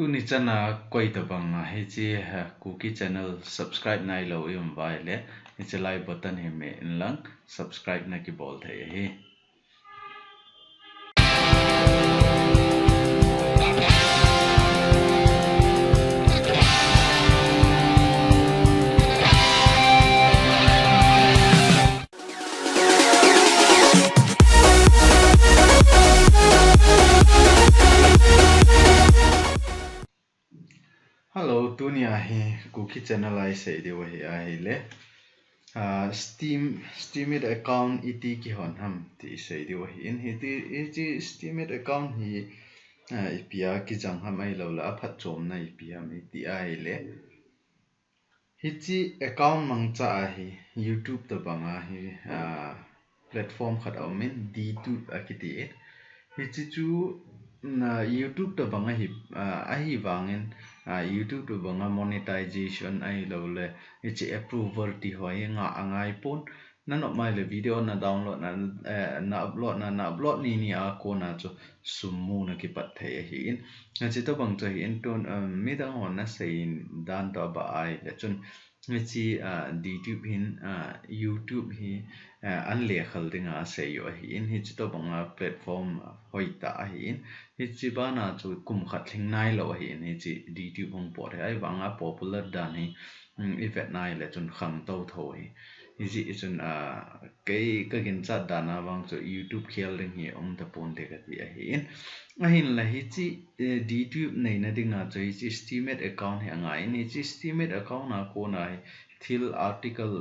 tu ni chana koi ta banga he chi cookie channel subscribe nai lo yum vai le ni chalai button he me in lang subscribe na ki bol thai he hello tu ni a he cookie channel ai sei de wa he a he le Steemit account iti ki hon ham ti sei de wa hi in he ti Steemit account hi ipia ki jang ham ai lo la phat chom na ipia mi ti ai le hi chi account mang cha a hi YouTube ta banga hi platform khat au min D2 akiti hi chi chu YouTube ta banga hi a hi wangin YouTube ta banga monetization ai lo le hi chi approval ti hoi nga angai pon na no mai le video na download na upload ni a ko na chu summu na ki pat thei hi in na chi to bang cho hi in ton mi dang hon na sein dan to ba ai le chun mi chi YouTube hin YouTube hi an le khal dinga sei yo hi in hi chi to bang platform hoi ta hi in hi chi ba na chu kum khat thing nai lo hi in hi chi YouTube hong po ai wanga popular dan hi event nai le chun khang to thoi hi chun cái gin chat dana wang cho YouTube khel ring hi ta pon de ka ti hi in ahin la hi chi YouTube nei na dinga cho hi chi Steemit account he anga in hi chi Steemit account na ko na thil article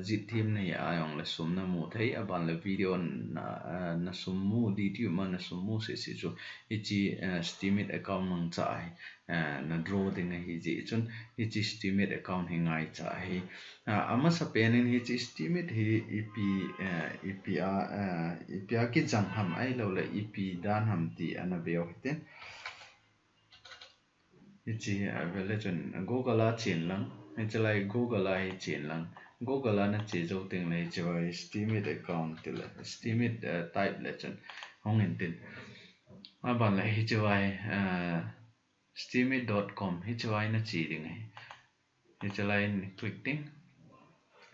zit thim nei ayong la sum na mu thei aban la video na sum mu YouTube ma na sum mu se chu hi chi Steemit account mang cha ai na draw ding hi chi chun hi chi Steemit account he ngai cha hi ama sa penin hi chi Steemit hi ipia ki jang ham ai lo la ipi dan ham ti ana beo hiten hi chi vele chun Google a chin lang hi chalai Google a hi chin lang Google a na chi zo ting lai chawai Steemit account ti la Steemit type la chun hong in tin aban la hi chawai steemit.com hi chawai na chi ding hi chalai click ting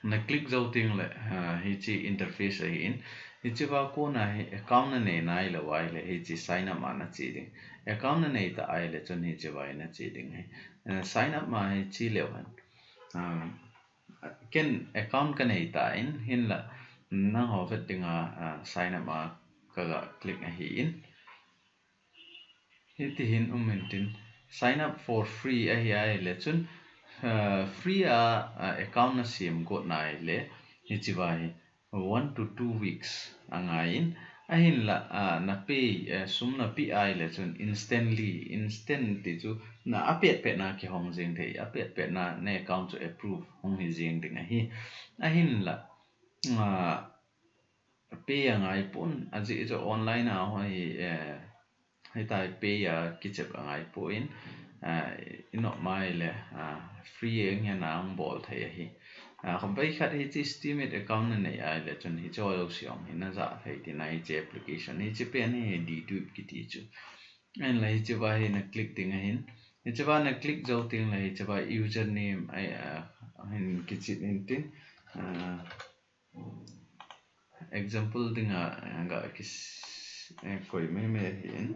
na click zo ting le hi chi interface hi in hi chi ba ko na account na nei nai lo wai le hi chi sign up ma na chi ding account na nei ta ai le chon hi chi wai na chi ding sign up ma hi chi le wan ken account ka nei ta in hin la na ho vet ding sign up ma ka click hi in hi ti hin tin sign up for free ai le chun free account na sim go nai le hi chi vai 1 to 2 weeks angain ahin la na pay sum na pi ai le chun instant ti chu na apet pe na ki hong jing thei apet pe na ne account chu approve hong hi jing ding hi ahin la pay angai pun aji cho online a hoi hai tai pay ki chep angai po in ino mai le free eng ya nang bol thei hi khom bai khat hi chi Steemit account na nei ai le chun hi cho lo siam hi na za thei ti nai che application hi chi pen hi D2 ki ti chu en lai chi ba hi na click ting hin hi chi ba na click zo ting lai chi ba username ai hin ki chi tin example dinga ga kis koi me hin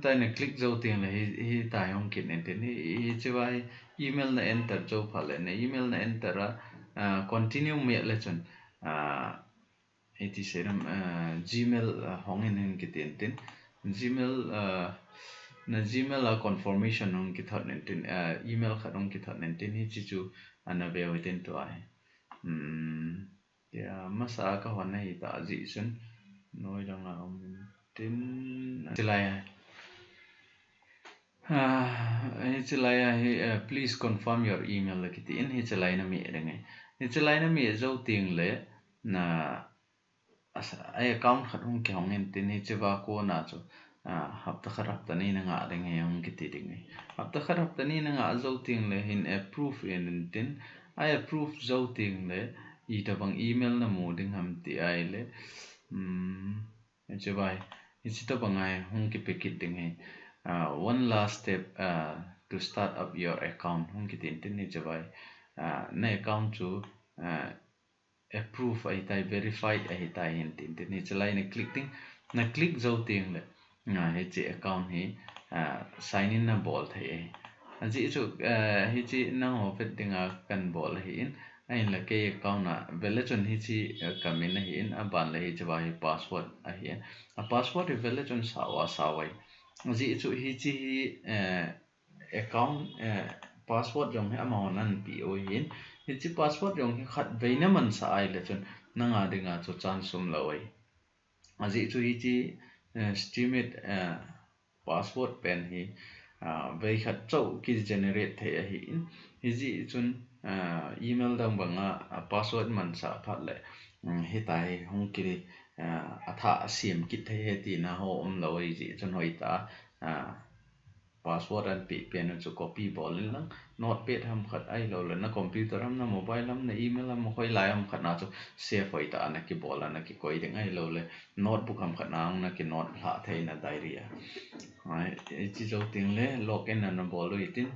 tai na click zo ting la hi tai hong kin en tin hi chi vai email na enter zo phale na email na enter continue me le chun ti seram Gmail hong in ki tin Gmail na Gmail confirmation hong ki thot nen tin email khat hong ki thot nen tin hi chi chu ana be within to ai ya masa ka hon hi ta ji chun noi dang a tin chilai hi chalai please confirm your email la ki tin hi chalai na mi rengai hi chalai na mi zo ting le na ai account khat hong ki hong in tin hi chiwa ko na chu hapta kharap ta ni na nga ding he hong ki ti ding hapta kharap ta ni na nga zo ting le hin approve in tin ai approve zo ting le I ta bang email na mo ding ham ti ai le che bai hi to bangai hung ki picket ding he one last step to start up your account hung ki tin ni che bai na account chu approve ai tai verified ai tai hin tin ni chalai na click ting na click zo ting le he che account hi sign in na bol thai ji chu hi chi na ho phet dinga kan bol hi in ain la ke account na vele chon hi chi kamin hi in a ban le hi chwa hi password a hi a password hi vele chon sawa sawai ji chu hi chi account password jong hi amount nan pi o hin hi chi password jong hi khat veina man sa ai le chon na nga dinga chu chan sum lawai a ji chu hi chi estimate password pen hi vei khat chau ki generate the hi in hi ji chun email dang banga password man sa phat le hi tai hong ki atha sim ki the he ti na ho lawai ji chun hoi ta password an pi pen chu copy bol lang notepad ham khat ai lo le na computer ham na mobile ham na email ham khoi lai ham khat na chu save hoi ta na ki bol na ki koi ding ai lo le notebook ham khat na na ki note hla thei na diary ai chi zo ting le login na bol lo itin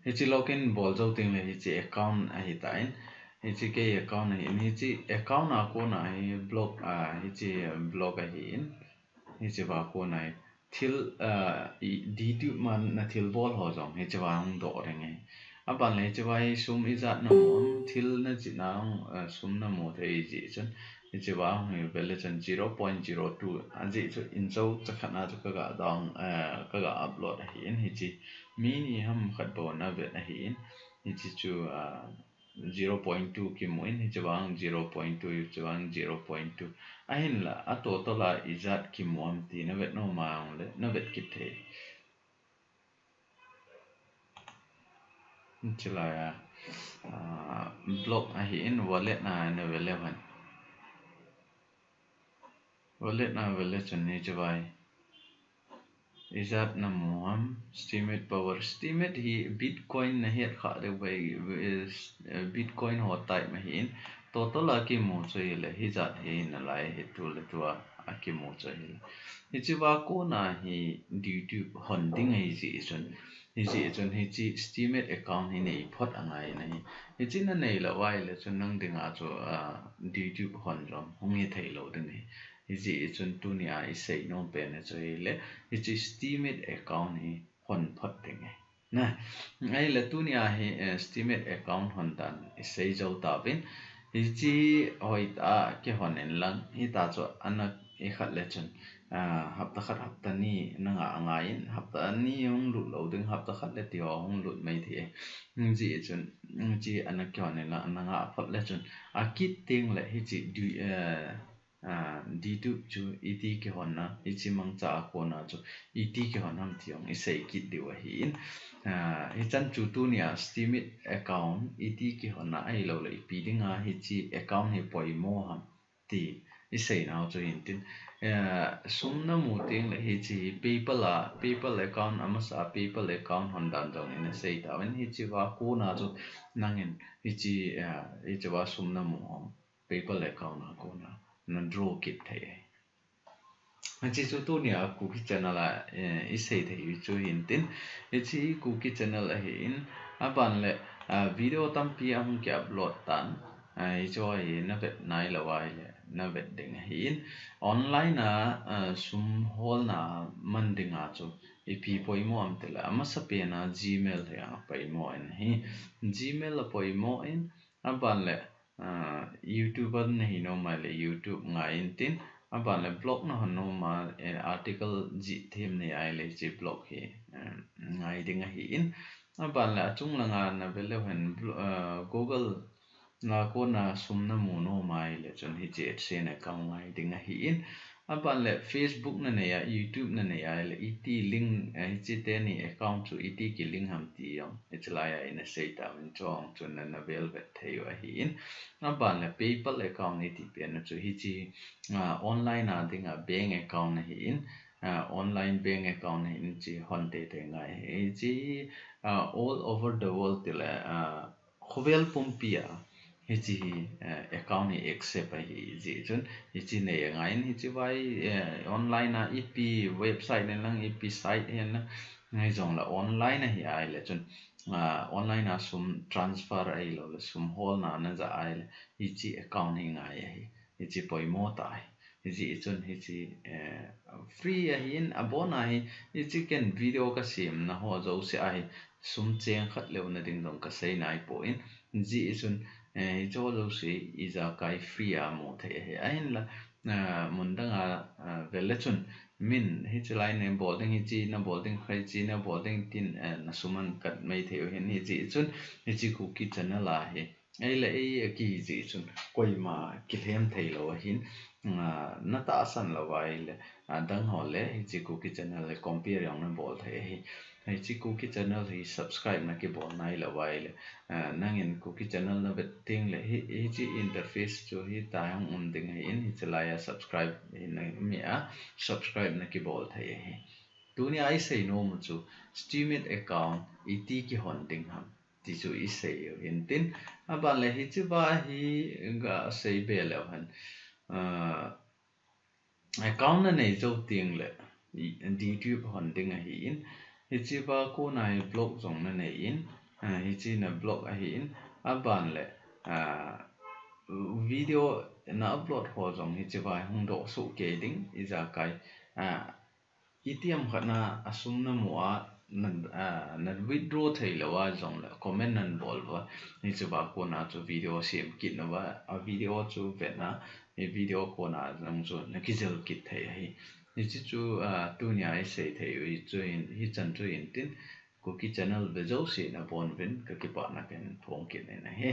hi chi login bol zo ting le hi chi account a hi ta in hi chi ke account hi chi account na ko na hi blog hi chi blog a hi in hi chi ba ko na thil D2 man na thil bol ho jong he chawang do reng e aban le chawai sum izat na mom thil na chinang sum na mo thei ji chon he chawang he bele chan 0.02 aji chu in zo chakhana chu ka dang ka ga upload hi in hi chi mi ni ham khat bo na ve na hi in hi chi chu 0.2 ki moin hi chawang 0.2 chawang 0.2 ahin la a total la izat ki muam ti na vet no ma le na vet ki the chila ya block a hi in wallet na vele van wallet na vele chon ni chawai izat na muam estimate power estimate hi bitcoin na het kha de bai bitcoin ho tai ma hin total la ki mo choi le hi zat hi na lai he tu le tua a ki mo choi hi chi wa ko na hi youtube hon ding ai ji chon hi ji chon hi chi estimate account hi nei phot angai na hi chi na nei la wai le chon nang dinga cho youtube hon rom hong hi thei lo ding hi ji chon tu ni a sei no pe na choi le hi chi estimate account hi hon phot ding na ai le tu ni a hi estimate account hon dan sei zo ta bin hi chi hoi ta ke hon en lang hi ta cho anak e khat le chon hapta khat hapta ni nanga angain hapta ni yong lu lo ding hapta khat le ti hong lu mai thi ji chon ji anak ke hon en la nanga phat le chon a kit ting le hi chi du D2 chu ET ke hon na ichi mang cha ko na chu ET ke hon ham thiong isei kit diwa hi in hi chan chu tu nia estimate account ET ke hon na ai lo le pi dinga hi chi account hi poi mo ham ti isei na chu in tin sum na mu ting le hi chi PayPal account amasa PayPal account hon dan dong in sei ta wen hi chi wa ko na chu nangin hi chi hi chi wa sum na mu PayPal account na ko na na draw kit thei chi chu tu nia cookie channel a isei thei chu hin tin chi cookie channel a hin aban le video tam pi am ke upload tan ai cho hi na vet nai la wai le na vet ding hin online na sum hol na man dinga chu ip poimo am tela ama sa pe na gmail he a paimo en hi gmail a poimo in aban le YouTuber na hi no ma le YouTube ngai in tin aban le blog na han no ma article ji them ne ai le ji blog hi ngai ding hi in aban le chung la nga na vele hen Google na ko na sum na mu no mai le chon hi je se na ka ngai ding hi in aban le Facebook na ne ya YouTube na ne ya le it link hi chi te ni account chu it ki link ham ti yong ichla ya in sei ta min chong chon na vel vet thei wa hi in aban le PayPal account ni ti pe na chu hi chi online na ding a bank account na hi in online bank account na in chi hon te te ngai hi chi all over the world tila khovel pumpia hi chi account hi accept hi chi chun hi chi nei ngai hi chi vai online na ep website nen lang ep site hen na ngai jong la online na hi ai le chun online na sum transfer ai lo le sum hol na za ai le hi chi account hi ngai hi chi poimo tai hi chi chun hi chi free hin abona hi chi ken video ka sim na ho zo se ai sum cheng khat leo na ding dong ka sei nai po in ji chun hi cho lo se iza kai free a mo the he ain la mun danga vele chun min hi chlai ne boarding hi chi na boarding khai chi na boarding tin na suman kat mai theo hin hi chi chun hi chi ku ki chana la he ai la ai ki chi chun koi ma ki them thei lo hin na ta san lo wai le dang ho le hi chi ku ki chana le compare yong na bol the hi hi chi ku ki channel hi subscribe na ki bol nai la wai le nangin cookie channel na betting le hi chi interface chu hi ta hang ding hi in hi chalaya subscribe in mi a subscribe na ki bol thai hi tunia ai sei no mu chu steamit account iti ki hon ding ham ti chu i sei in tin aban le hi chu ba hi ga sei be le han account na nei zo ting le youtube hon ding hi in hi chi ba ko nai blog zong na nei in hi chi na blog a hi in aban le video na upload ho zong hi chi vai hung do su ke ding iza kai itiam khana asum na muwa na withdraw thei lawa zong la comment nan bol wa ni chu ba ko na chu video sim kit na wa a video chu vet na e video ko na zong chu na ki zel kit thei hi ni chi chu tu nya ai sei thei wi chu in hi chan chu in tin ko ki channel be zo se na bon vin ka ki pa na ken thong kit na he